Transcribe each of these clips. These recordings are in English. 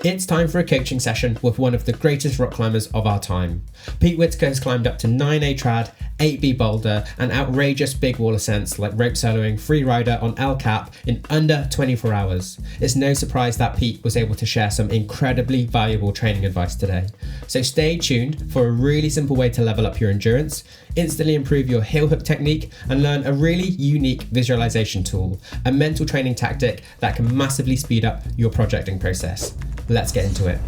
It's time for a coaching session with one of the greatest rock climbers of our time. Pete Whittaker has climbed up to 9A trad, 8B boulder, and outrageous big wall ascents like rope soloing free rider on El Cap in under 24 hours. It's no surprise that Pete was able to share some incredibly valuable training advice today. So stay tuned for a really simple way to level up your endurance, instantly improve your heel hook technique, and learn a really unique visualization tool, a mental training tactic that can massively speed up your projecting process. Let's get into it.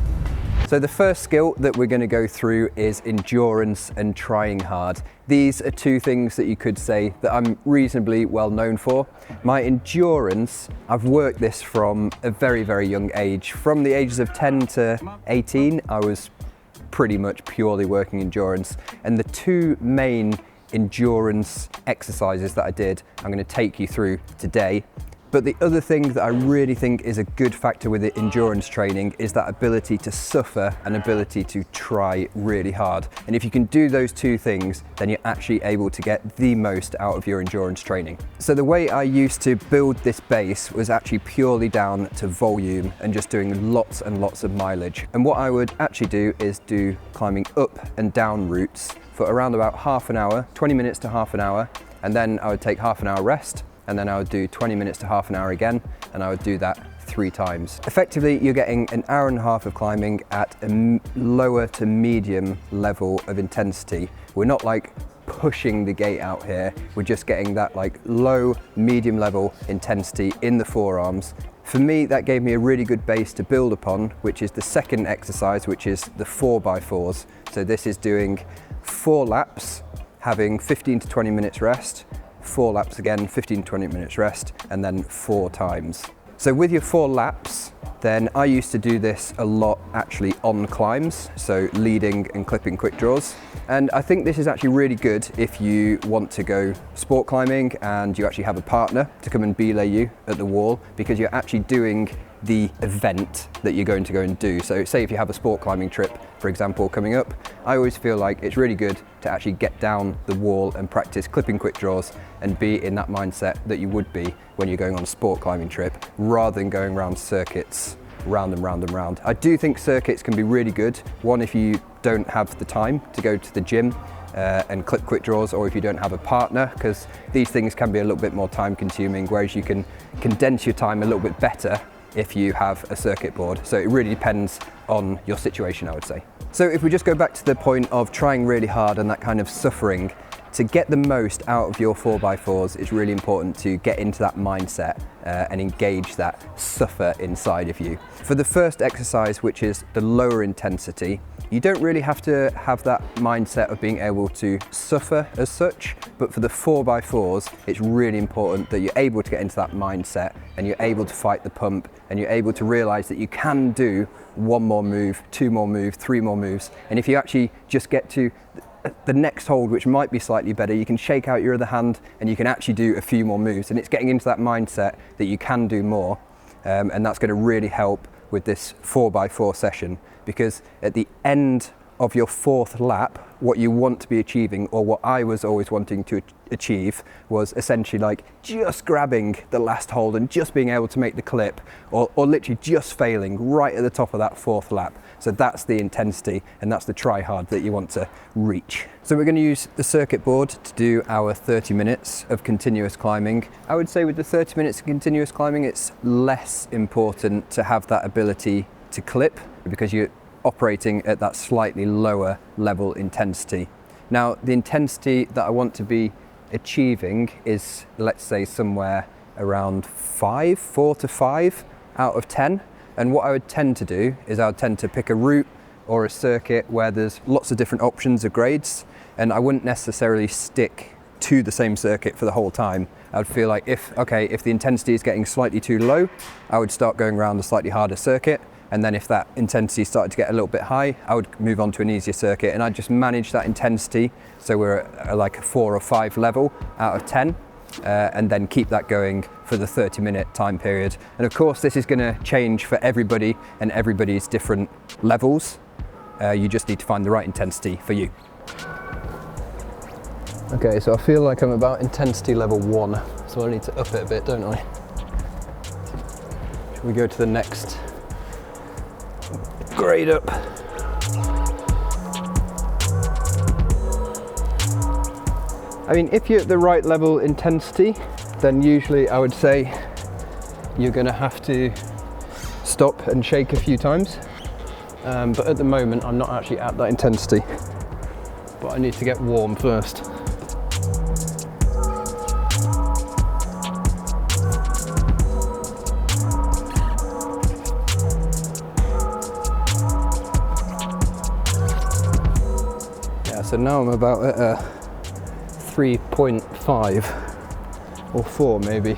So the first skill that we're going to go through is endurance and trying hard. These are two things that you could say that I'm reasonably well known for. My endurance, I've worked this from a very, very young age. From the ages of 10 to 18, I was pretty much purely working endurance. And the two main endurance exercises that I did, I'm going to take you through today. But the other thing that I really think is a good factor with the endurance training is that ability to suffer and ability to try really hard. And if you can do those two things, then you're actually able to get the most out of your endurance training. So the way I used to build this base was actually purely down to volume and just doing lots and lots of mileage. And what I would actually do is do climbing up and down routes for around about half an hour, 20 minutes to half an hour, and then I would take half an hour rest, and then I would do 20 minutes to half an hour again, and I would do that 3 times. Effectively, you're getting an hour and a half of climbing at a lower to medium level of intensity. We're not like pushing the gate out here, we're just getting that like low, medium level intensity in the forearms. For me, that gave me a really good base to build upon, which is the second exercise, which is the 4x4s. So this is doing 4 laps, having 15 to 20 minutes rest, 4 laps again, 15 to 20 minutes rest, and then 4 times. So with your 4 laps, then I used to do this a lot actually on climbs, so leading and clipping quick draws. And I think this is actually really good if you want to go sport climbing and you actually have a partner to come and belay you at the wall, because you're actually doing the event that you're going to go and do. So say if you have a sport climbing trip, for example, coming up, I always feel like it's really good to actually get down the wall and practice clipping quick draws and be in that mindset that you would be when you're going on a sport climbing trip, rather than going around circuits, round and round and round. I do think circuits can be really good. One, if you don't have the time to go to the gym and clip quick draws, or if you don't have a partner, because these things can be a little bit more time consuming, whereas you can condense your time a little bit better if you have a circuit board. So it really depends on your situation, I would say. So if we just go back to the point of trying really hard and that kind of suffering, to get the most out of your 4x4s, it's really important to get into that mindset and engage that suffer inside of you. For the first exercise, which is the lower intensity, you don't really have to have that mindset of being able to suffer as such, but for the 4x4s, it's really important that you're able to get into that mindset and you're able to fight the pump and you're able to realize that you can do 1 more move, 2 more moves, 3 more moves. And if you actually just get to the next hold, which might be slightly better, you can shake out your other hand and you can actually do a few more moves. And it's getting into that mindset that you can do more. And that's going to really help with this 4x4 session, because at the end of your 4th lap, what you want to be achieving, or what I was always wanting to achieve, was essentially like just grabbing the last hold and just being able to make the clip, or literally just failing right at the top of that 4th lap. So that's the intensity and that's the try hard that you want to reach. So we're going to use the circuit board to do our 30 minutes of continuous climbing. I would say with the 30 minutes of continuous climbing, it's less important to have that ability to clip, because you're operating at that slightly lower level intensity. Now, the intensity that I want to be achieving is, let's say, somewhere around 4 to 5 out of 10. And what I would tend to do is I would tend to pick a route or a circuit where there's lots of different options of grades, and I wouldn't necessarily stick to the same circuit for the whole time. I would feel like if the intensity is getting slightly too low, I would start going around a slightly harder circuit. And then if that intensity started to get a little bit high, I would move on to an easier circuit, and I'd just manage that intensity. So we're at like a 4 or 5 level out of 10, and then keep that going for the 30-minute time period. And of course, this is going to change for everybody and everybody's different levels. You just need to find the right intensity for you. Okay, so I feel like I'm about intensity level 1, so I need to up it a bit, don't I? Should we go to the next grade up. I mean, if you're at the right level intensity, then usually I would say you're going to have to stop and shake a few times. But at the moment, I'm not actually at that intensity. But I need to get warm first. Yeah, so now I'm about at a 3.5 or 4 maybe.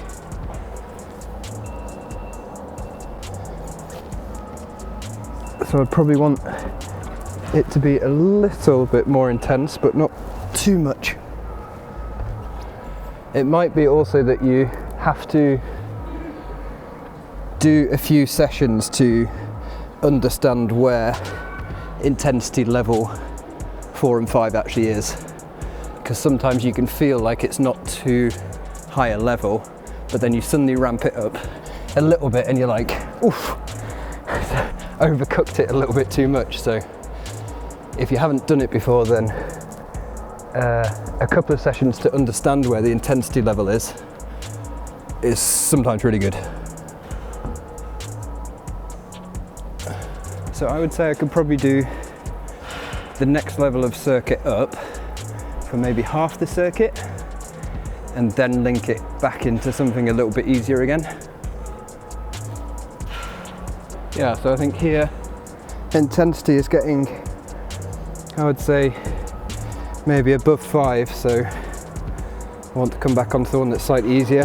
So I'd probably want it to be a little bit more intense, but not too much. It might be also that you have to do a few sessions to understand where intensity level 4 and 5 actually is. Because sometimes you can feel like it's not too high a level, but then you suddenly ramp it up a little bit and you're like, oof, overcooked it a little bit too much. So if you haven't done it before, then a couple of sessions to understand where the intensity level is sometimes really good. So I would say I could probably do the next level of circuit up for maybe half the circuit and then link it back into something a little bit easier again. Yeah, so I think here intensity is getting, I would say, maybe above 5, so I want to come back onto the one that's slightly easier.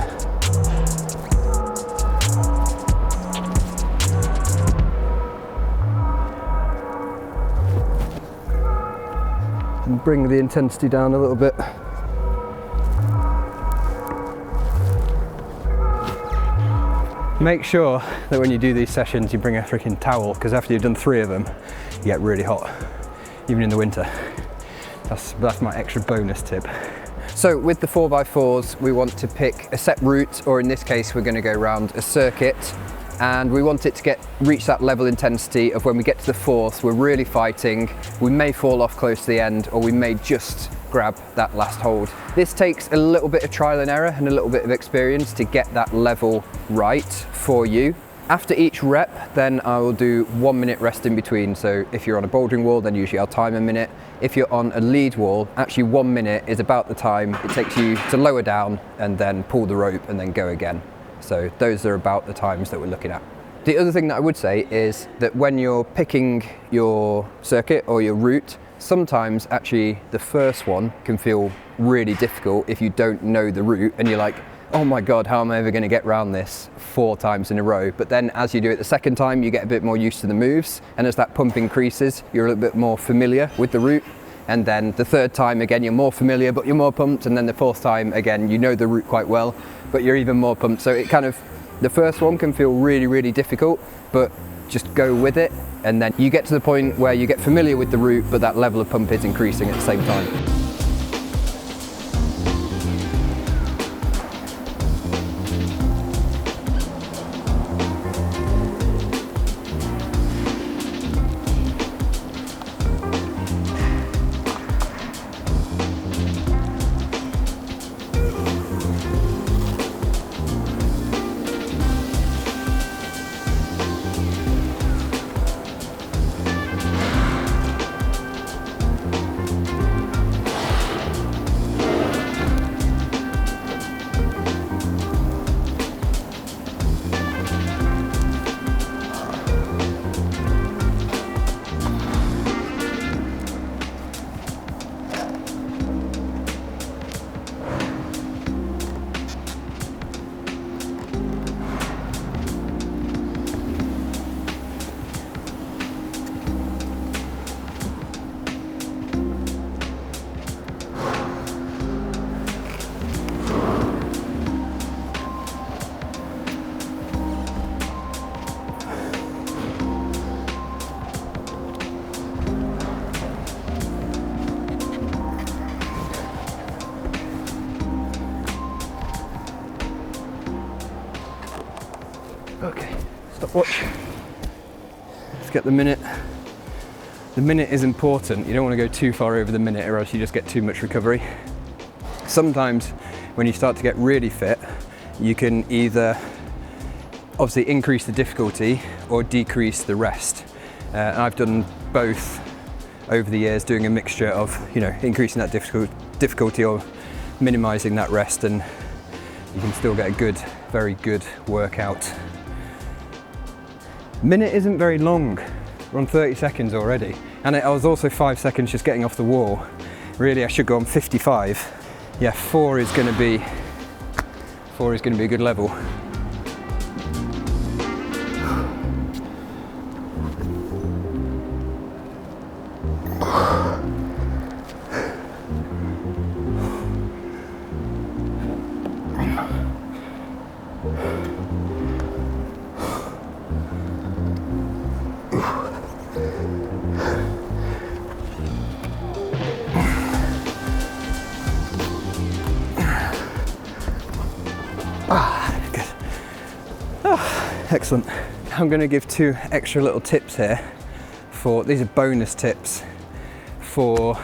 And bring the intensity down a little bit. Make sure that when you do these sessions you bring a freaking towel, because after you've done 3 of them you get really hot, even in the winter. That's my extra bonus tip. So with the 4x4s we want to pick a set route, or in this case we're going to go around a circuit, and we want it to reach that level intensity of when we get to the 4th we're really fighting, we may fall off close to the end, or we may just grab that last hold. This takes a little bit of trial and error and a little bit of experience to get that level right for you. After each rep, then I will do 1 minute rest in between. So if you're on a bouldering wall, then usually I'll time a minute. If you're on a lead wall, actually 1 minute is about the time it takes you to lower down and then pull the rope and then go again. So those are about the times that we're looking at. The other thing that I would say is that when you're picking your circuit or your route, sometimes actually the first one can feel really difficult if you don't know the route and you're like, oh my God, how am I ever going to get around this 4 times in a row? But then as you do it the second time, you get a bit more used to the moves. And as that pump increases, you're a little bit more familiar with the route. And then the third time, again, you're more familiar, but you're more pumped. And then the 4th time, again, you know the route quite well, but you're even more pumped. So it kind of, the first one can feel really, really difficult, but just go with it. And then you get to the point where you get familiar with the route, but that level of pump is increasing at the same time. Okay, stopwatch. Let's get the minute. The minute is important. You don't want to go too far over the minute or else you just get too much recovery. Sometimes when you start to get really fit, you can either obviously increase the difficulty or decrease the rest. And I've done both over the years, doing a mixture of, increasing that difficulty or minimizing that rest, and you can still get a good, very good workout. Minute isn't very long. We're on 30 seconds already. And I was also 5 seconds just getting off the wall. Really, I should go on 55. Yeah, 4 is gonna be a good level. Good. Excellent. I'm going to give 2 extra little tips here. These are bonus tips for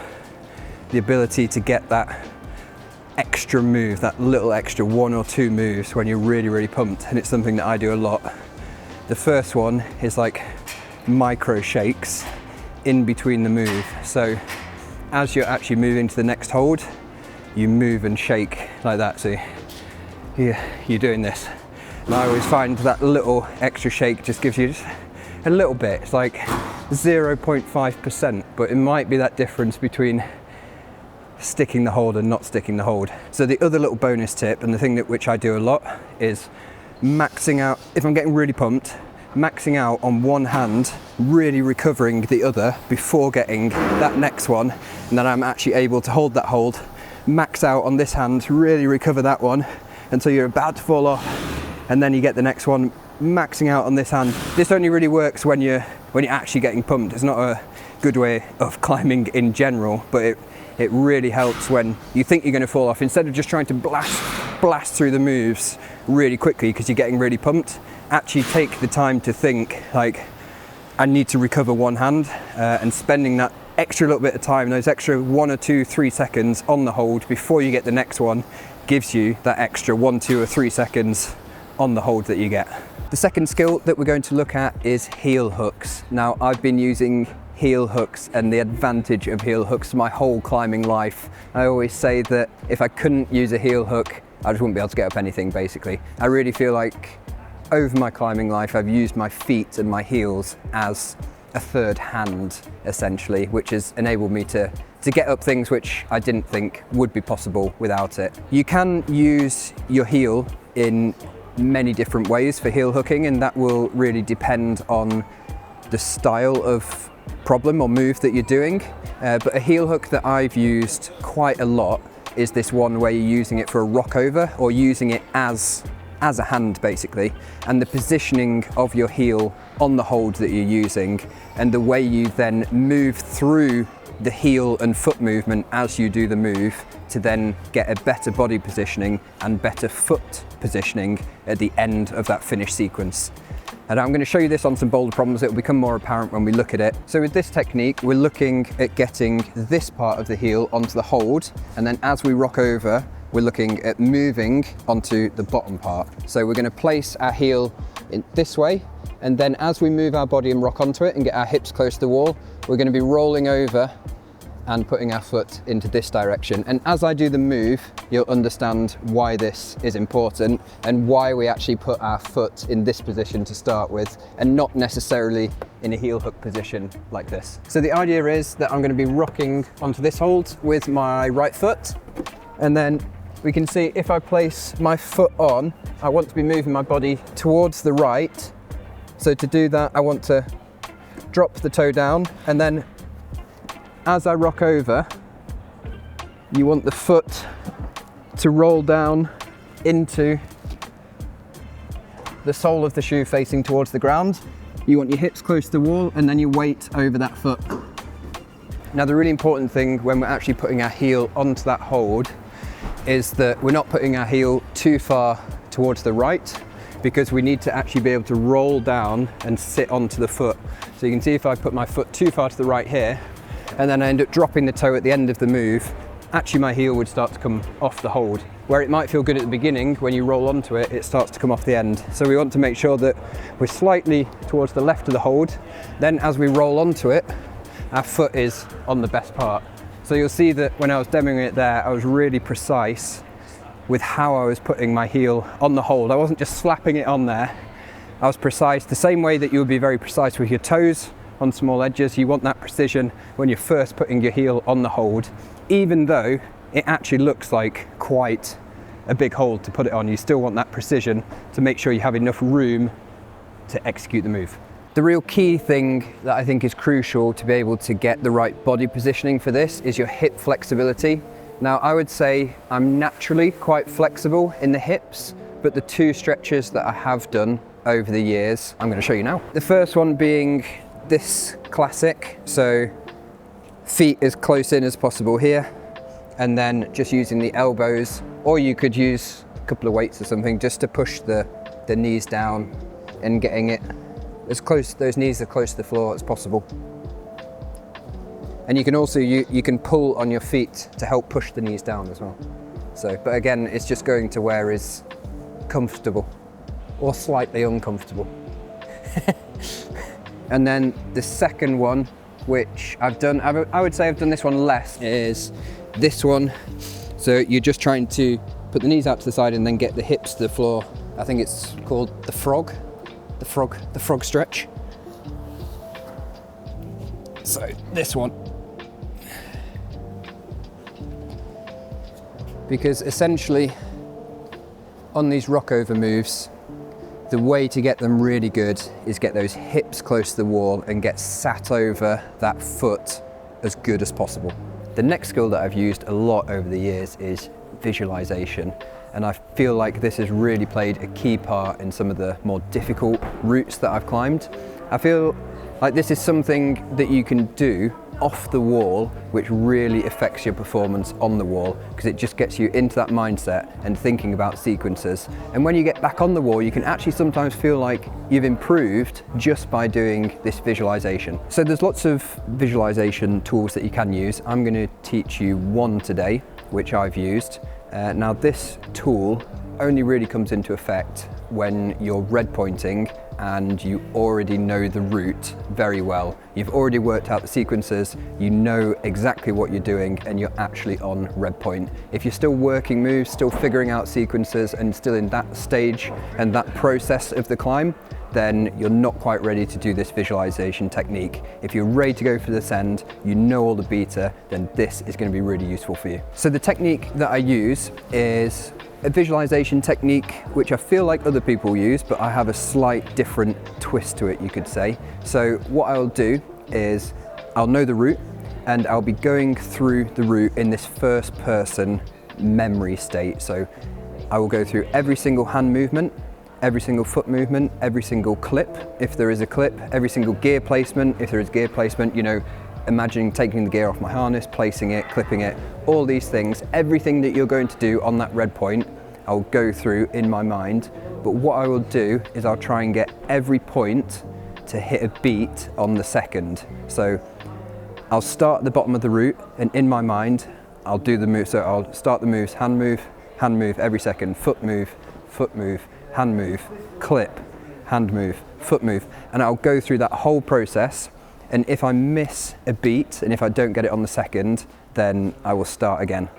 the ability to get that extra move, that little extra 1 or 2 moves when you're really, really pumped, and it's something that I do a lot. The first one is like micro shakes in between the move. So as you're actually moving to the next hold, you move and shake like that. So you're doing this. And I always find that little extra shake just gives you just a little bit. It's like 0.5%, but it might be that difference between sticking the hold and not sticking the hold. So the other little bonus tip, and the thing which I do a lot, is maxing out. If I'm getting really pumped, maxing out on one hand, really recovering the other before getting that next one, and then I'm actually able to hold that hold, max out on this hand, really recover that one until you're about to fall off, and then you get the next one, maxing out on this hand. This only really works when you're actually getting pumped. It's not a good way of climbing in general, but it really helps when you think you're going to fall off. Instead of just trying to blast through the moves really quickly because you're getting really pumped, actually take the time to think, like, I need to recover one hand, and spending that extra little bit of time, those extra 1 or 2, 3 seconds on the hold before you get the next one, gives you that extra 1, 2 or 3 seconds on the hold that you get. The second skill that we're going to look at is heel hooks. Now, I've been using heel hooks and the advantage of heel hooks my whole climbing life. I always say that if I couldn't use a heel hook, I just wouldn't be able to get up anything, basically. I really feel like over my climbing life, I've used my feet and my heels as a third hand, essentially, which has enabled me to get up things which I didn't think would be possible without it. You can use your heel in many different ways for heel hooking, and that will really depend on the style of problem or move that you're doing. But a heel hook that I've used quite a lot is this one where you're using it for a rock over, or using it as a hand, basically, and the positioning of your heel on the hold that you're using, and the way you then move through the heel and foot movement as you do the move to then get a better body positioning and better foot positioning at the end of that finish sequence. And I'm going to show you this on some boulder problems. It will become more apparent when we look at it. So with this technique, we're looking at getting this part of the heel onto the hold, and then as we rock over, we're looking at moving onto the bottom part. So we're going to place our heel in this way, and then as we move our body and rock onto it and get our hips close to the wall, we're going to be rolling over and putting our foot into this direction. And as I do the move, you'll understand why this is important and why we actually put our foot in this position to start with, and not necessarily in a heel hook position like this. So the idea is that I'm going to be rocking onto this hold with my right foot, and then we can see if I place my foot on, I want to be moving my body towards the right. So to do that, I want to drop the toe down, and then as I rock over, you want the foot to roll down into the sole of the shoe facing towards the ground. You want your hips close to the wall, and then your weight over that foot. Now, the really important thing when we're actually putting our heel onto that hold is that we're not putting our heel too far towards the right, because we need to actually be able to roll down and sit onto the foot. So you can see if I put my foot too far to the right here, and then I end up dropping the toe at the end of the move, actually my heel would start to come off the hold. Where it might feel good at the beginning, when you roll onto it, it starts to come off the end. So we want to make sure that we're slightly towards the left of the hold. Then as we roll onto it, our foot is on the best part. So you'll see that when I was demoing it there, I was really precise with how I was putting my heel on the hold. I wasn't just slapping it on there. I was precise, the same way that you would be very precise with your toes on small edges. You want that precision when you're first putting your heel on the hold. Even though it actually looks like quite a big hold to put it on, you still want that precision to make sure you have enough room to execute the move. The real key thing that I think is crucial to be able to get the right body positioning for this is your hip flexibility. Now, I would say I'm naturally quite flexible in the hips, but the two stretches that I have done over the years, I'm going to show you now. The first one being this classic, so feet as close in as possible here, and then just using the elbows, or you could use a couple of weights or something just to push the knees down and getting it as close, those knees are close to the floor as possible. And you can also, you can pull on your feet to help push the knees down as well. So, but again, it's just going to where is comfortable or slightly uncomfortable. And then the second one, which I've done, I would say I've done this one less, is this one. So you're just trying to put the knees out to the side and then get the hips to the floor. I think it's called the frog stretch. So this one. Because essentially on these rockover moves, the way to get them really good is get those hips close to the wall and get sat over that foot as good as possible. The next skill that I've used a lot over the years is visualization. And I feel like this has really played a key part in some of the more difficult routes that I've climbed. I feel like this is something that you can do off the wall, which really affects your performance on the wall, because it just gets you into that mindset and thinking about sequences. And when you get back on the wall, you can actually sometimes feel like you've improved just by doing this visualization. So there's lots of visualization tools that you can use. I'm going to teach you one today, which I've used. Now this tool only really comes into effect when you're red pointing and you already know the route very well. You've already worked out the sequences, you know exactly what you're doing, and you're actually on red point. If you're still working moves, still figuring out sequences, and still in that stage and that process of the climb, then you're not quite ready to do this visualization technique. If you're ready to go for this end, you know all the beta, then this is going to be really useful for you. So the technique that I use is a visualization technique which I feel like other people use, but I have a slight different twist to it, you could say. So what I'll do is I'll know the route and I'll be going through the route in this first person memory state. So I will go through every single hand movement, every single foot movement, every single clip, if there is a clip, every single gear placement, if there is gear placement, you know, imagining taking the gear off my harness, placing it, clipping it, all these things, everything that you're going to do on that red point, I'll go through in my mind. But what I will do is I'll try and get every point to hit a beat on the second. So I'll start at the bottom of the route, and in my mind, I'll do the move. So I'll start the moves, hand move every second, foot move, hand move, clip, hand move, foot move. And I'll go through that whole process. And if I miss a beat and if I don't get it on the second, then I will start again.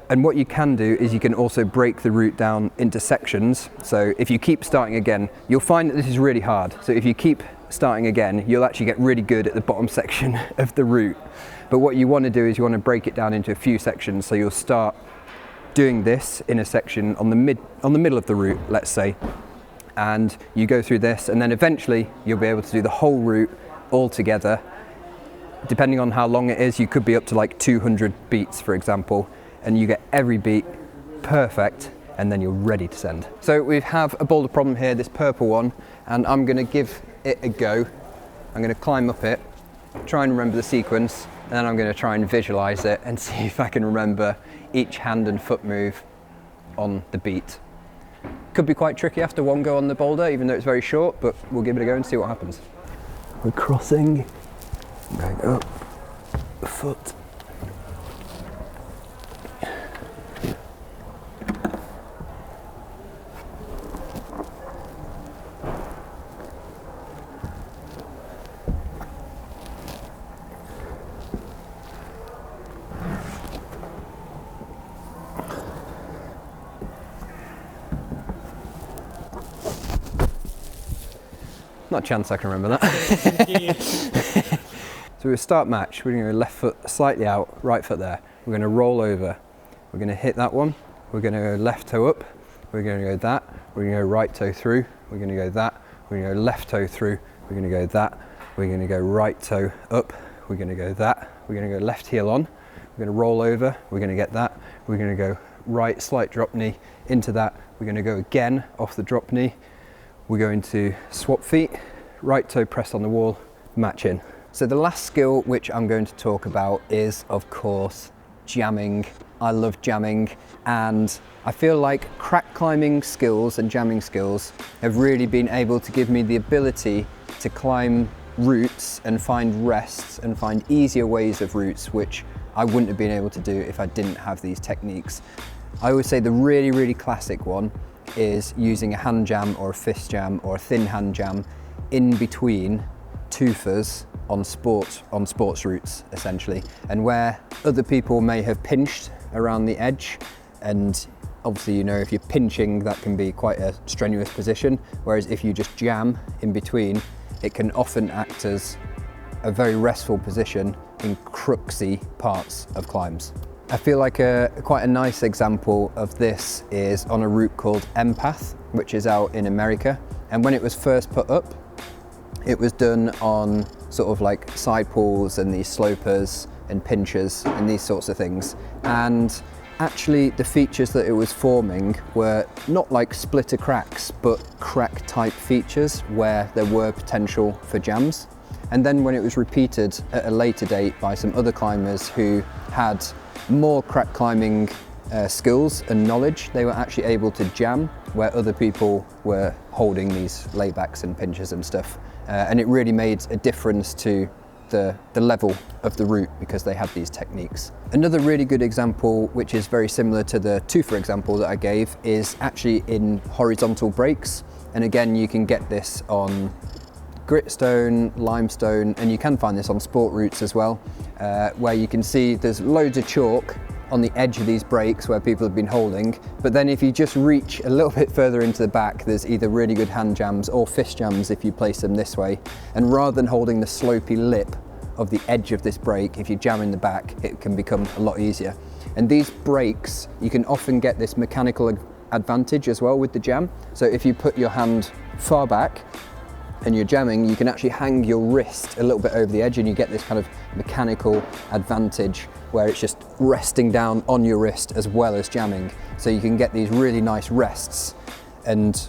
And what you can do is you can also break the route down into sections. So if you keep starting again, you'll find that this is really hard. So if you keep starting again, you'll actually get really good at the bottom section of the route. But what you want to do is you want to break it down into a few sections. So you'll start doing this in a section on the middle of the route, let's say, and you go through this, and then eventually you'll be able to do the whole route all together. Depending on how long it is, you could be up to like 200 beats, for example, and you get every beat perfect, and then you're ready to send. So we have a boulder problem here, this purple one, and I'm going to give it a go. I'm going to climb up it, try and remember the sequence, and then I'm going to try and visualize it and see if I can remember each hand and foot move on the beat. Could be quite tricky after one go on the boulder, even though it's very short, but we'll give it a go and see what happens. We're crossing, going up the foot. Not a chance I can remember that. So we'll start match. We're going to go left foot slightly out, right foot there. We're going to roll over. We're going to hit that one. We're going to go left toe up. We're going to go that. We're going to go right toe through. We're going to go that. We're going to go left toe through. We're going to go that. We're going to go right toe up. We're going to go that. We're going to go left heel on. We're going to roll over. We're going to get that. We're going to go right slight drop knee into that. We're going to go again off the drop knee. We're going to swap feet, right toe press on the wall, match in. So the last skill which I'm going to talk about is, of course, jamming. I love jamming, and I feel like crack climbing skills and jamming skills have really been able to give me the ability to climb routes and find rests and find easier ways of routes which I wouldn't have been able to do if I didn't have these techniques. I always say the really, really classic one is using a hand jam or a fist jam or a thin hand jam in between twofers on sports routes, essentially, and where other people may have pinched around the edge, and obviously, you know, if you're pinching, that can be quite a strenuous position, whereas if you just jam in between, it can often act as a very restful position in crooksy parts of climbs. I feel like quite a nice example of this is on a route called Empath, which is out in America. And when it was first put up, it was done on sort of like side pulls and these slopers and pinchers and these sorts of things. And actually the features that it was forming were not like splitter cracks, but crack type features where there were potential for jams. And then when it was repeated at a later date by some other climbers who had more crack climbing skills and knowledge, they were actually able to jam where other people were holding these laybacks and pinches and stuff. And it really made a difference to the level of the route because they had these techniques. Another really good example, which is very similar to the twofer example that I gave, is actually in horizontal breaks. And again, you can get this on gritstone, limestone, and you can find this on sport routes as well, where you can see there's loads of chalk on the edge of these breaks where people have been holding, but then if you just reach a little bit further into the back, there's either really good hand jams or fist jams if you place them this way, and rather than holding the slopey lip of the edge of this break, if you jam in the back, it can become a lot easier. And these breaks, you can often get this mechanical advantage as well with the jam. So if you put your hand far back and you're jamming, you can actually hang your wrist a little bit over the edge and you get this kind of mechanical advantage where it's just resting down on your wrist as well as jamming. So you can get these really nice rests and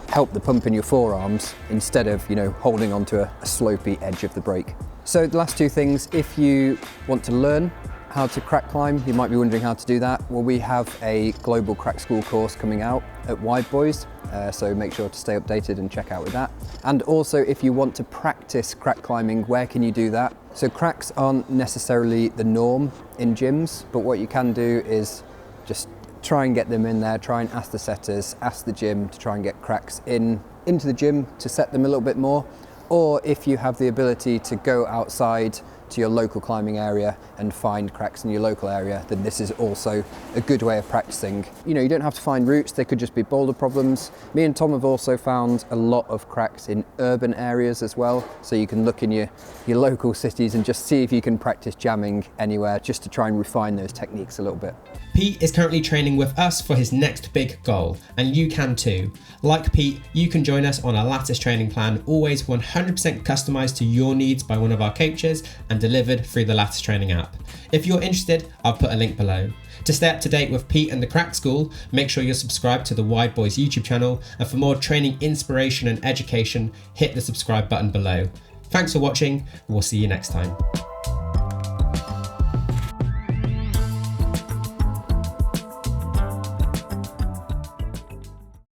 help the pump in your forearms instead of, you know, holding onto a slopey edge of the break. So the last two things, if you want to learn how to crack climb, you might be wondering how to do that. Well, we have a global crack school course coming out at Wide Boys, so make sure to stay updated and check out with that. And also, if you want to practice crack climbing, where can you do that? So cracks aren't necessarily the norm in gyms, but what you can do is just try and get them in there, try and ask the setters, ask the gym to try and get cracks into the gym to set them a little bit more. Or if you have the ability to go outside to your local climbing area and find cracks in your local area, then this is also a good way of practicing. You know, you don't have to find routes, they could just be boulder problems. Me and Tom have also found a lot of cracks in urban areas as well, so you can look in your local cities and just see if you can practice jamming anywhere, just to try and refine those techniques a little bit. Pete is currently training with us for his next big goal, and you can too. Like Pete, you can join us on a Lattice training plan, always 100% customized to your needs by one of our coaches and delivered through the Lattice training app. If you're interested, I'll put a link below. To stay up to date with Pete and the Crack School, make sure you're subscribed to the Wide Boys YouTube channel, and for more training, inspiration and education, hit the subscribe button below. Thanks for watching, and we'll see you next time.